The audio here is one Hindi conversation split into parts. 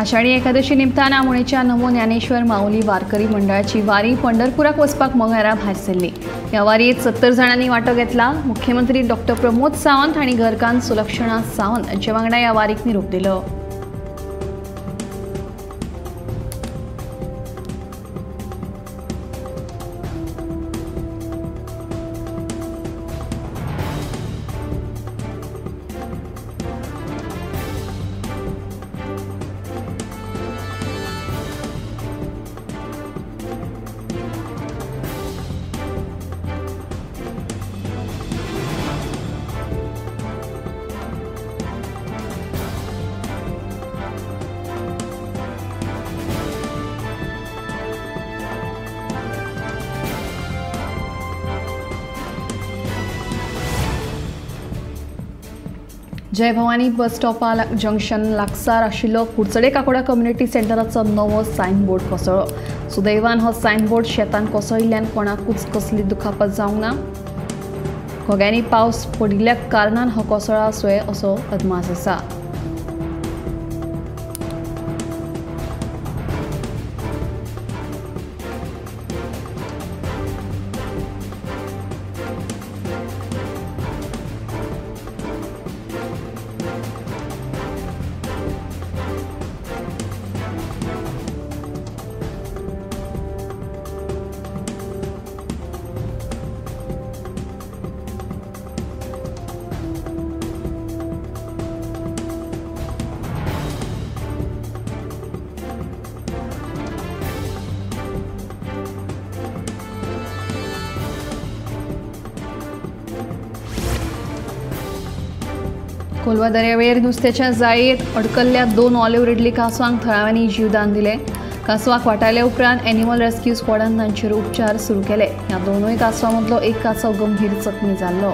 आषाढी एकादशी निमतान मुळेच्या नमो ज्ञानेश्वर माऊली वारकरी मंडळाची वारी पंढरपुराक वचपाक मंगळारा भायर सरली। ह्या वारयेत 70 जाणांनी वांटो घेतला। मुख्यमंत्री डॉ. प्रमोद सावंत हांणी घरकान्न सुलक्षणा सावंत हांचे वांगडा ह्या वारीक निरोप दिलो। जय भवानी बस स्टॉपा जंक्शन लागसार आशिल्लो कुडचडे काकोडा कम्युनिटी सेंटराचो नवो सायन बोर्ड कोसळ्ळो। सुदैवान हो सायन बोर्ड शेतान कोसळिल्ल्यान कोणाकूच कसली दुखापत जावंक ना। घोग्यांनी पावस पडिल्ल्या कारणान हो कोसळ्ळो आसुंये असो अदमास आसा। कोलवा दर्यावेळेर नुस्त्याच्या जाळयेत अडकल्ल्या 2 ऑलिव्ह रिडली कांसवांक थळाव्यांनी जीवदान दिले। कांसवाक वाटायले उपरांत एनिमल रेस्क्यू स्क्वॉडान तांचेर उपचार सुरू केले। ह्या दोनूय कांसवां मदलो एक कांसव गंभीर जखमी जाल्लो।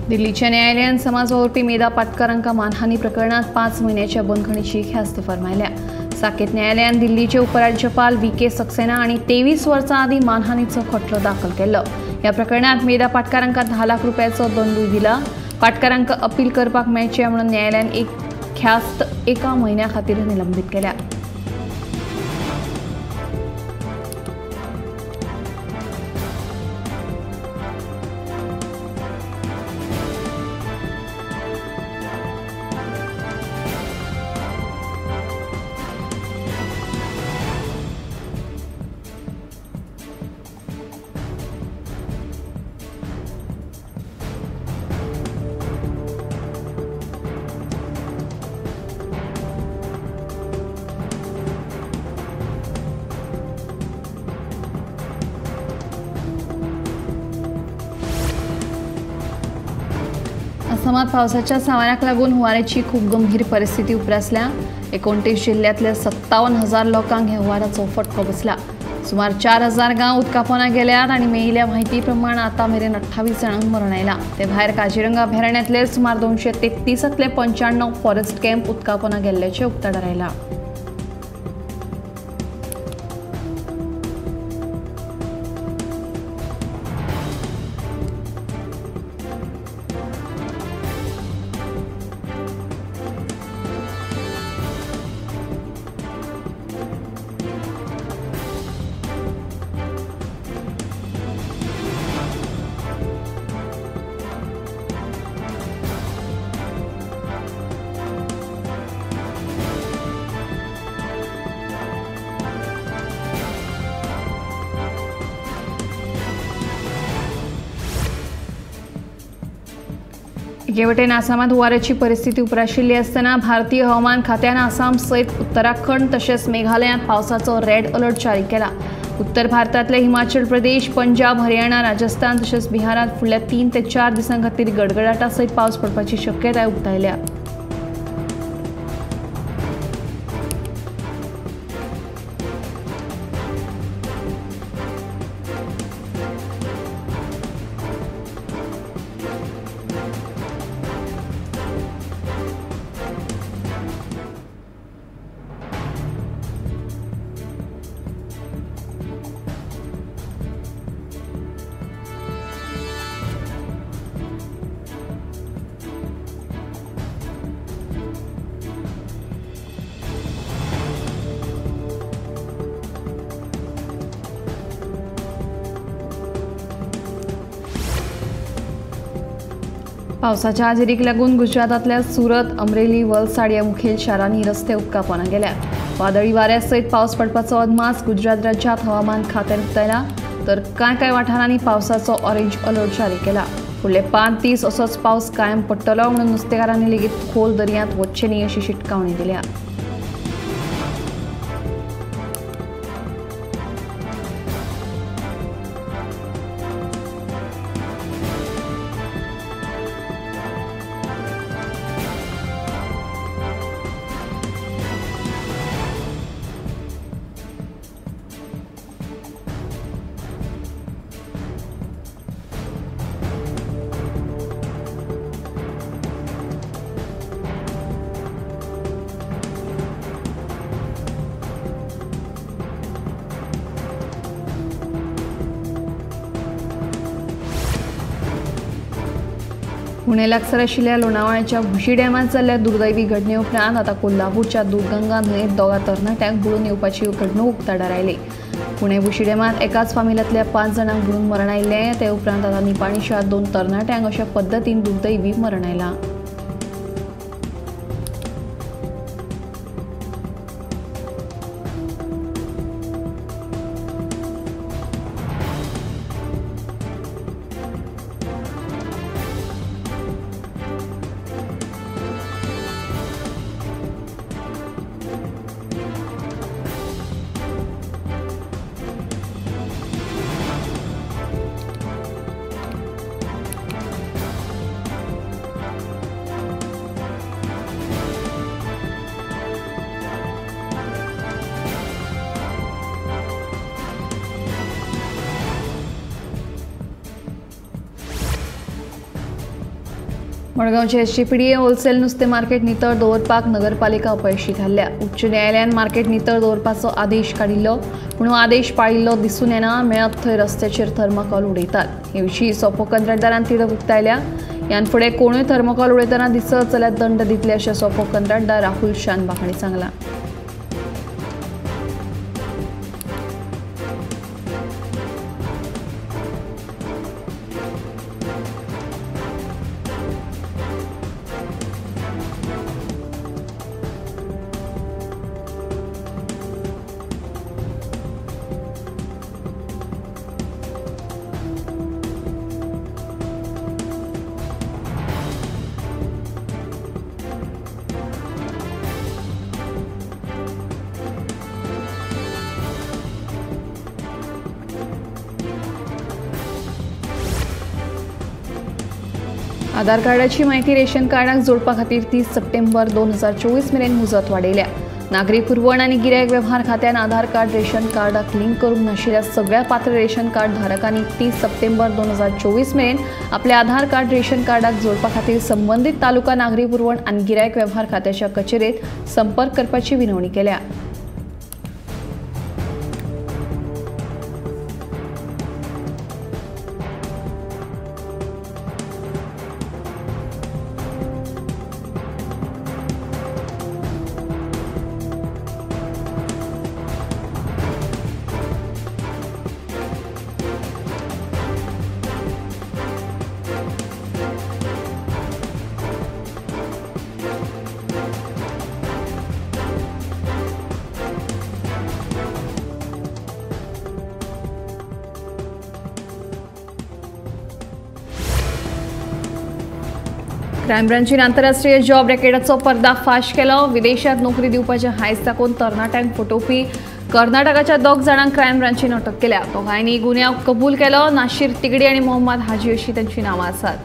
दिल्लीच्या न्यायालयान समाज वावुरपी मेधा पाटकरांका मानहानी प्रकरणात 5 म्हयन्याच्या बंदखणीची ख्यास्त फरमायल्या। साकेत न्यायालयान दिल्लीचे उपराज्यपाल VK सक्सेना आणि 23 वर्सां आदी मानहानीचो खटलो दाखल केलो। ह्या प्रकरणात मेधा पाटकरांका 10 लाख रुपयाचो दंडूय दिला। पाटकरांका अपील करपाक मेळचे म्हणून न्यायालयान एक ख्यास्त 1 म्हयन्या खातीर निलंबीत केल्या। आसामात पावसाच्या सावराक लागून हुंवाराची खूप गंभीर परिस्थिती उप्रासल्या। 29 जिल्ह्यातल्या 57,000 लोकांक ह्या हुंवाराचो फटको बसला। सुमार 4,000 गांव उदकापोंदा गेल्यात आणि मेळिल्ल्या म्हायती प्रमाण आता मेरेन 28 जाणांक मरण आयलां। ते भायर काझीरंगा अभयारण्यांतले सुमार 233तले 95 फॉरेस्ट कॅम्प उदकापोंदा गेल्ल्याचे उक्ताडार आयला। एके वटेन आसामात हुंवाराची परिस्थिती उप्राशिल्ली आसतना भारतीय हवामान खात्यान आसाम सयत उत्तराखंड तशेंच मेघालयांत पावसाचो रेड अलर्ट जारी केला. उत्तर भारतांतले हिमाचल प्रदेश, पंजाब, हरियाणा, राजस्थान तशेंच बिहारांत फुडल्या 3 ते 4 दिसां खातीर गडगडाटा सयत पावस पडपाची शक्यताय उक्तायल्या. पावसाच्या हाजेरीक लागून गुजरातांतल्या सुरत, अमरेली, वलसाड ह्या मुखेल शारांनी रस्ते उदकापोंदा गेल्या. वादळी वाऱ्या सयत पावस पडपाचो अदमास गुजरात राज्यांत हवामान खात्यान उक्तायला, तर कांय वाठारांनी पावसाचो ऑरेंज अलर्ट जारी केला. फुडले 5 दीस असोच पावस कायम पडटलो म्हणून नुस्तेकारांनी लेगीत खोल दर्यांत वचचे न्ही अशी शिटकावणी दिल्या. पुणे लागसार आशिल्ल्या लोणावळ्याच्या भुशी डॅमात जाल्ल्या दुर्दैवी घटने उपरांत आता कोल्हापूरच्या दूधगंगा न्हंयेत दोगा तरणाट्यांक बुडून येवपाची घडणूक उक्ताडार आयली. पुणे भुशी डॅमात एकाच फामिलांतल्या 5 जाणांक बुडून मरण आयिल्लें. ते उपरांत आता निपाणीच्या 2 तरणाट्यांक अशा पद्दतीन दुर्दैवी मरण आयलां. मडगांवचे एसजीपीडीए होलसेल नुस्तें मार्केट नितळ दवरपाक नगरपालिका अपयशी थारल्या. उच्च न्यायालयान मार्केट नितळ दवरपाचो आदेश काडिल्लो, पूण आदेश पाळिल्लो दिसून येना. मेळत थंय रस्त्याचेर थर्माकोल उडयतात. हे विशीं सोपो कंत्राटदारान तिडक उक्तायल्या. ह्यान फुडें कोणूय थर्माकोल उडयतना दिसत जाल्यार दंड दितले अशें सोपो कंत्राटदार राहुल शानबाग हांणी सांगलां. आधार कार्डाची माहिती रेशन कार्डाक जोडपा खातीर 30 सप्टेंबर 2024 मेरेन मुजत वाडयल्या. नागरी पुरवण आनी गिरायक वेव्हार खात्यान आधार कार्ड रेशन कार्डाक लिंक करूंक नाशिल्ल्या सगळ्या पात्र रेशन कार्ड धारकांनी 30 सप्टेंबर 2024 मेरेन आपले आधार कार्ड रेशन कार्डाक जोडपा खातीर संबंधीत तालुका नागरी पुरवण आनी गिरायक वेव्हार खात्याच्या कचेरेत संपर्क करपाची विनवणी केल्या. क्रायम ब्रांचीन आंतरराष्ट्रीय जॉब रॅकेटाचो पर्दाफाश केलो. विदेशांत नोकरी दिवपाचे हायस दाखोवन तरणाट्यांक फटोवपी कर्नाटकाच्या 2 जाणांक क्रायम ब्रांचीन अटक केल्या. दोघांनी गुन्यांव कबूल केलो. नाशीर तिगडी आणि मोहम्मद हाजी अशी तांची नांवां आसात.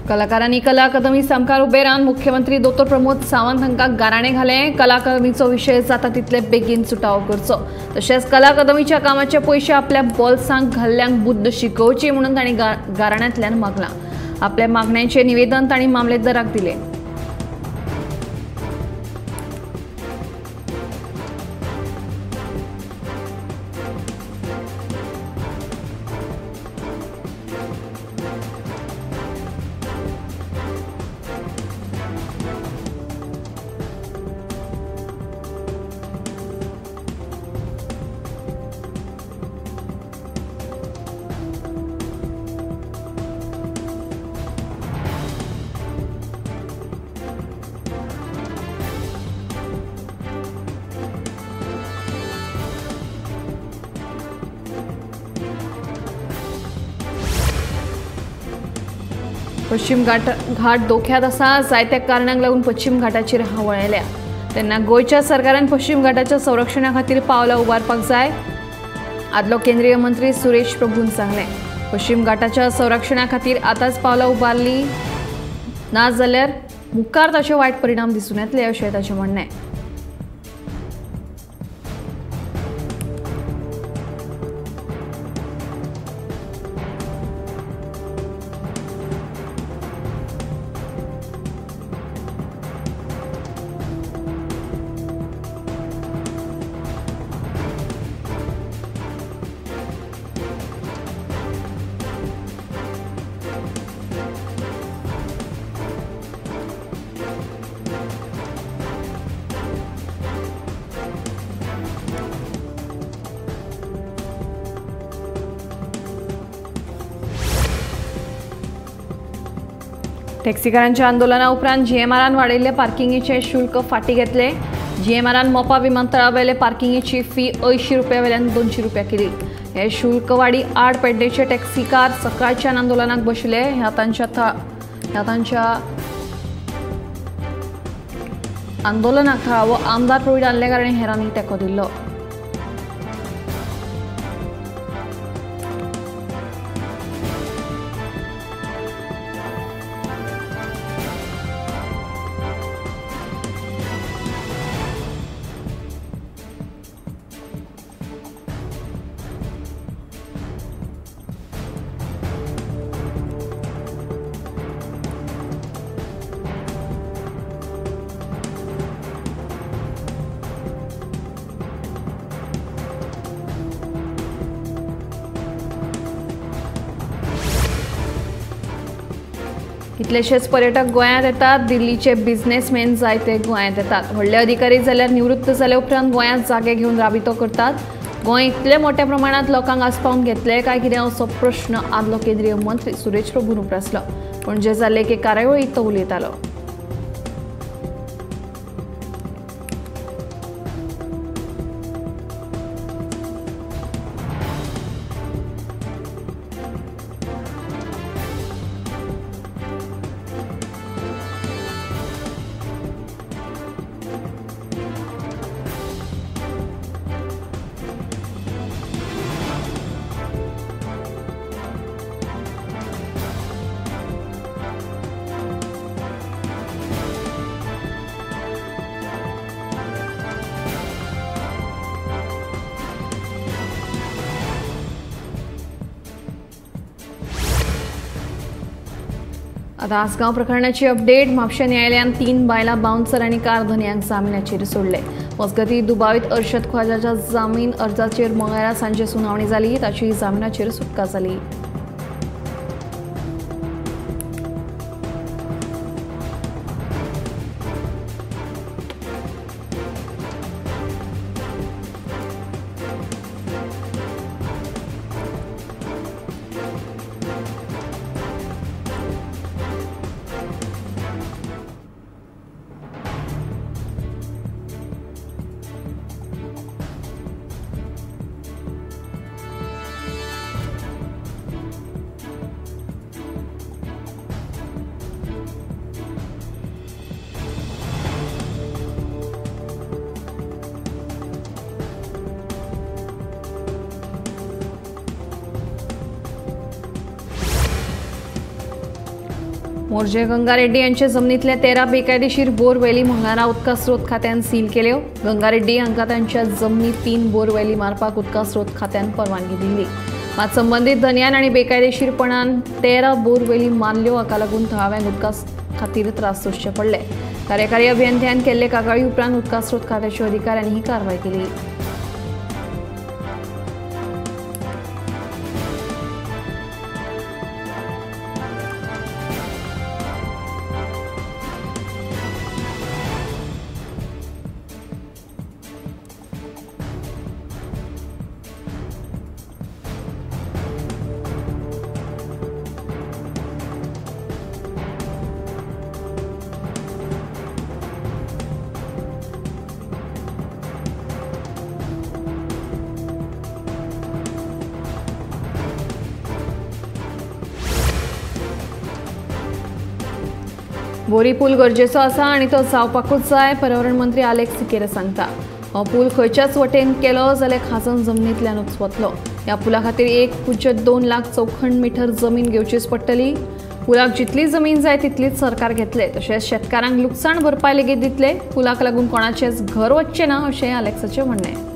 कलाकारांनी कला अकादमी सामकार उबे रावन मुख्यमंत्री दोतोर प्रमोद सावंत हांकां गाराणें घालें. कला अकादमीचो विशय जाता तितले बेगीन सुटावो करचो. तशेंच कला अकादमीच्या कामाचे पयशे आपल्या बोल्सांत घाल्ल्यांक बुद्ध शिकोवची म्हणून तांणी गाराण्यांतल्यान मागलां. आपल्या मागण्यांचें निवेदन तांणी मामलेदाराक दिलें. पश्चिम घाट धोक्यात आसा. जायत्या कारणांक लागून पश्चिम घाटाचेर हवळ आयल्या. तेन्ना गोंयच्या सरकारान पश्चिम घाटाच्या संरक्षणा खातीर पावलां उबारपाक जाय. आदलो केंद्रीय मंत्री सुरेश प्रभून सांगलें. पश्चिम घाटाच्या संरक्षणा खातीर आतांच पावलां उबारली ना जाल्यार मुखार ताचे वायट परिणाम दिसून येतले अशें ताचें म्हणणें. टॅक्सीकारांच्या आंदोलना उपरांत जीएमआरान वाडयल्ले पार्किंगेचे शुल्क फाटीं घेतले. जीएमआरान मोपा विमानतळा वेले पार्किंगेची फी 80 रुपया वेल्यान 200 रुपया केली. हे शुल्क वाडी आड पेड्डेचे टॅक्सीकार सकाळच्यान आंदोलनाक बसले. ह्या तांच्या आंदोलनाक थळावो आमदार प्रवीण आल्लेकार आनी हेरांनी तेंको दिल्लो. कितलेशेच पर्यटक गोंयांत येतात. दिल्लीचे बिझनेसमॅन जायते गोंयांत येतात. व्हडले अधिकारी जाल्यार निवृत्त जाले उपरांत गोंयांत जागे घेवन राबितो करतात. गोंय इतले मोठ्या प्रमाणात लोकांक आस्पावन घेतले काय कितें असो प्रश्न आदलो केंद्रीय मंत्री सुरेश प्रभून उपरासलो. पणजे जाल्ले एके कार्यावळीत तो उलयतालो. आता आसगाव प्रकरणाची अपडेट. म्हापशा न्यायालयान 3 बायला बाउन्सर आणि कार धन्यांक जामिनाचेर सोडले. मजगती दुबावित अर्शद ख्वाजाच्या जामीन अर्जाचेर मंगळारा सांजे सुनावणी जाली. ताची जामिनाचेर सुटका जाली. मोर्जे गंगारेड्डी यांच्या जमनीतल्या 13 बेकायदेशीर बोरवेली मंगळारा उदका स्रोत खात्यान सील केल्यो. गंगारेड्डी हांकां तांच्या जमनीत 3 बोरवेली मारपाक उदका स्रोत खात्यान परवानगी दिल्ली. मात संबंधीत धन्यान आनी बेकायदेशीरपणान 13 बोरवेली मारल्यो. हाका लागून थळाव्यांक उदका खातीर त्रास सोंसचे पडले. कार्यकारी अभियंत्यान केल्ले कागाळी उपरांत उदका स्रोत खात्याच्या अधिकाऱ्यांनी ही कारवाय केली. बोरी पूल गरजेचो आसा आनी तो जावपाकूच जाय. पर्यावरण मंत्री अलेक्स सिकेरा सांगता. हो पूल खंयच्याच वटेन केलो जाल्यार खाजन जमनींतल्यानूच वतलो. ह्या पुला खातीर 1.2 लाख चौखंड मिटर जमीन घेवचीच पडटली. पुलाक जितली जमीन जाय तितलीच सरकार घेतले. तशेंच शेतकारांक लुकसाण भरपाय लेगीत दितले. पुलाक लागून कोणाचेच घर वचचें ना अशें अलेक्साचें म्हणणें.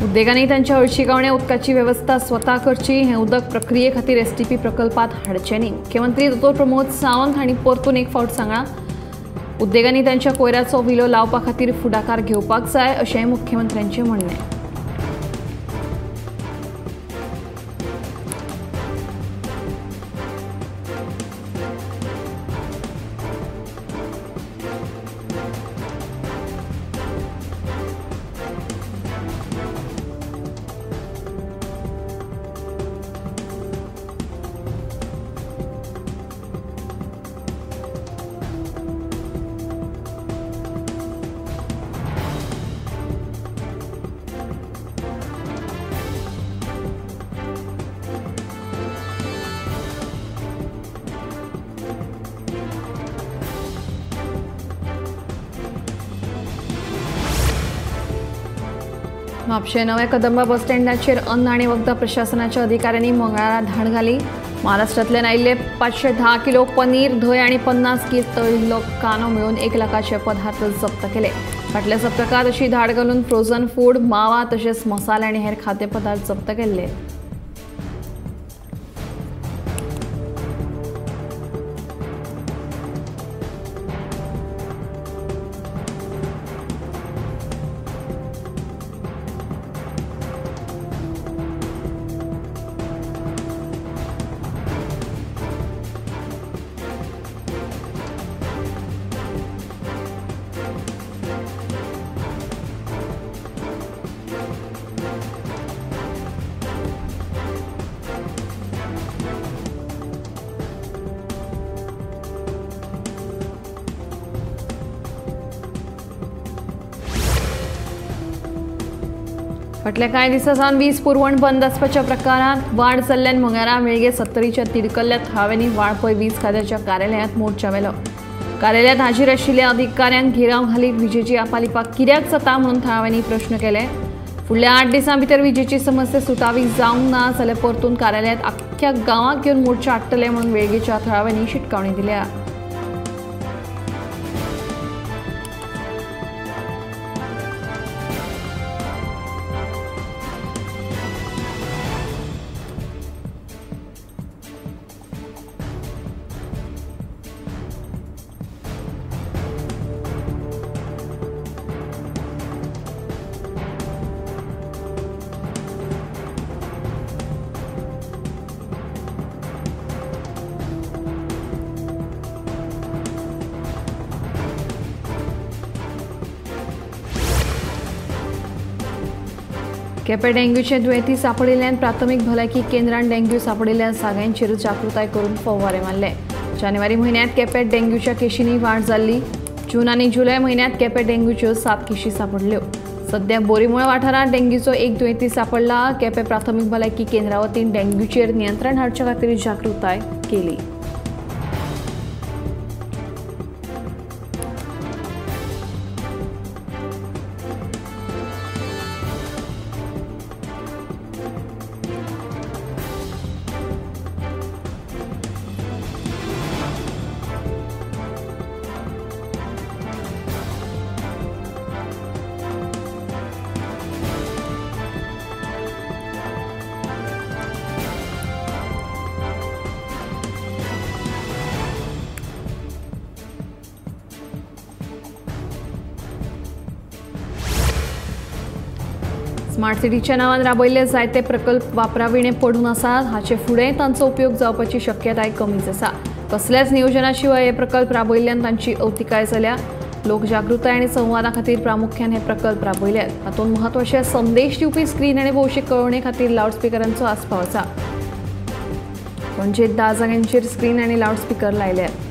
उद्देगांनी तांच्या हळशिकावण्या उदकाची वेवस्था स्वता करची. हे उदक प्रक्रिये खातीर STP प्रकल्पात हाडचें न्ही. मुख्यमंत्री दोतोर प्रमोद सावंत हांणी परतून एक फावट सांगलां. उद्देगांनी तांच्या कोयराचो विलो लावपा खातीर फुडाकार घेवपाक जाय अशेंय मुख्यमंत्र्यांचें म्हणणें. म्हापशे नवे कदंबा बस स्टँडाचेर अन्न आनी वखदां प्रशासनाच्या अधिकाऱ्यांनी मंगळारा धाड घाली. महाराष्ट्रांतल्यान आयिल्ले 510 किलो पनीर, धंय आनी 50 कील तळिल्लो कांदो मेळून 1 लाखाचे पदार्थ जप्त केले. फाटल्या सप्तकांत अशी धाड घालून फ्रोझन फूड, मावा तशेंच मसाले आनी हेर खाद्यपदार्थ जप्त केल्ले. फाटल्या कांय दिसांसावन वीज पुरवण बंद आसपाच्या प्रकारांत वाड जाल्ल्यान मंगळारा मेळगे 70च्या तिडकल्ल्या थळाव्यांनी वाळपय वीज खात्याच्या कार्यालयांत मोर्चा व्हेलो। कार्यालयांत हाजीर आशिल्ल्या अधिकाऱ्यांक घेराव घालीत विजेची आपालिपाक कित्याक जाता म्हणून थळाव्यांनी प्रश्न केले। फुडल्या 8 दिसां भितर विजेची समस्या सुटावी जावंक ना जाल्यार परतून कार्यालयांत आख्ख्या गांवाक घेवन मोर्चा हाडटले म्हणून वेळगेच्या थळाव्यांनी शिटकावणी दिल्या। केपें डेंग्यूचे दुयेंती सांपडिल्ल्यान प्राथमीक भलायकी केंद्रान डेंग्यू सांपडिल्ल्या जाग्यांचेर जागृताय करून फवारे मारले। जानेवारी म्हयन्यांत केपेंत डेंग्यूच्या केशींनी वाड जाल्ली। जून आनी जुलय म्हयन्यांत केपें डेंग्यूच्यो 7 केशी सांपडल्यो। सध्या बोरीमुळे वाठारांत डेंग्यूचो एक दुयेंती सांपडला। केपें प्राथमीक भलायकी केंद्रा वतीन डेंग्यूचेर नियंत्रण हाडचे खातीर जागृताय केली। स्मार्ट सिटीच्या नावान राबयल्ले जायते प्रकल्प वापराविणे पडून आसात। हाचे फुडें तांचो उपयोग जावपाची शक्यताय कमीच आसा। कसल्याच नियोजना शिवाय हे प्रकल्प राबयिल्ल्यान तांची अवतिकाय जाल्या। लोकजागृताय आनी संवादा खातीर प्रामुख्यान हे प्रकल्प राबयल्यात। हातूंत म्हत्वाचे संदेश दिवपी स्क्रीन आनी भौशीक कळोवणे खातीर लावडस्पिकरांचो आस्पाव आसा। पणजेंत 10 जाग्यांचेर स्क्रीन आनी लावडस्पीकर लायल्यात।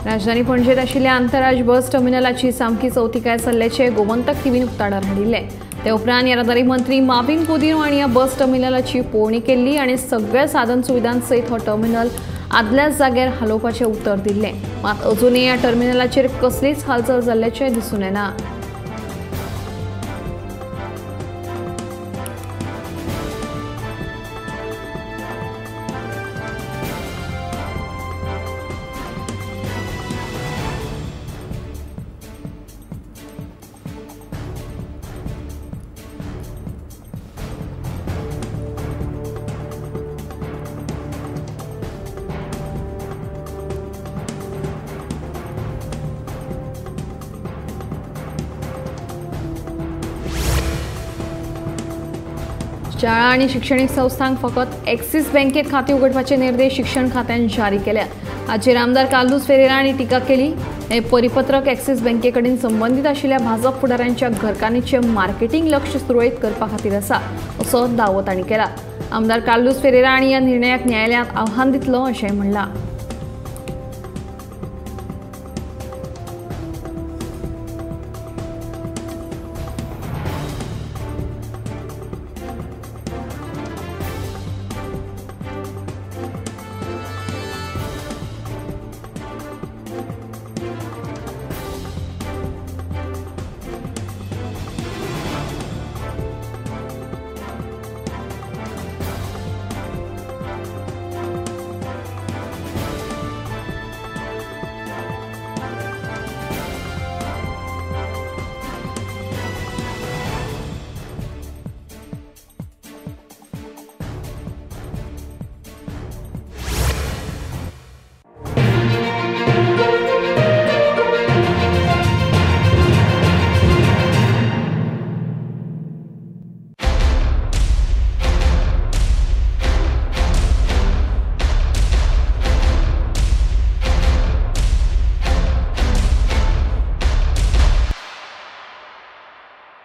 राजधानी पणजेत आशिल्ल्या आंतरराज्य बस टर्मिनलाची सामकी चवथिकाय जाल्ल्याचे गोमंतक टीव्हीन उक्ताडार हाडिल्ले। ते उपरांत येरादारी मंत्री माविन कुदिनो हांणी ह्या बस टर्मिनलाची पळोवणी केल्ली आनी सगळ्या साधन सुविधां सयत हो टर्मिनल आदल्याच जाग्यार हालोवपाचें उतर दिल्लें। मात अजुनूय ह्या टर्मिनलाचेर कसलीच हालचाल जाल्ल्याचें दिसून येना। शाळा आणि शैक्षणिक संस्थांक फकत एक्सिस बँकेत खाती उघडपाचे निर्देश शिक्षण खात्यान जारी केल्यात। हाचेर आमदार कार्लोस फेरेरा हांणी टिका केली। हे परिपत्रक एक्सिस बँकेकडेन संबंधित आशिल्ल्या भाजप फुडाऱ्यांच्या घरकान्नीचें मार्केटिंग लक्ष सुरळीत करपा खातीर आसा असो दावो तांणी केला। आमदार कार्लोस फेरेरा हांणी ह्या निर्णयाक न्यायालयात आव्हान दितलो अशेंय म्हणलां।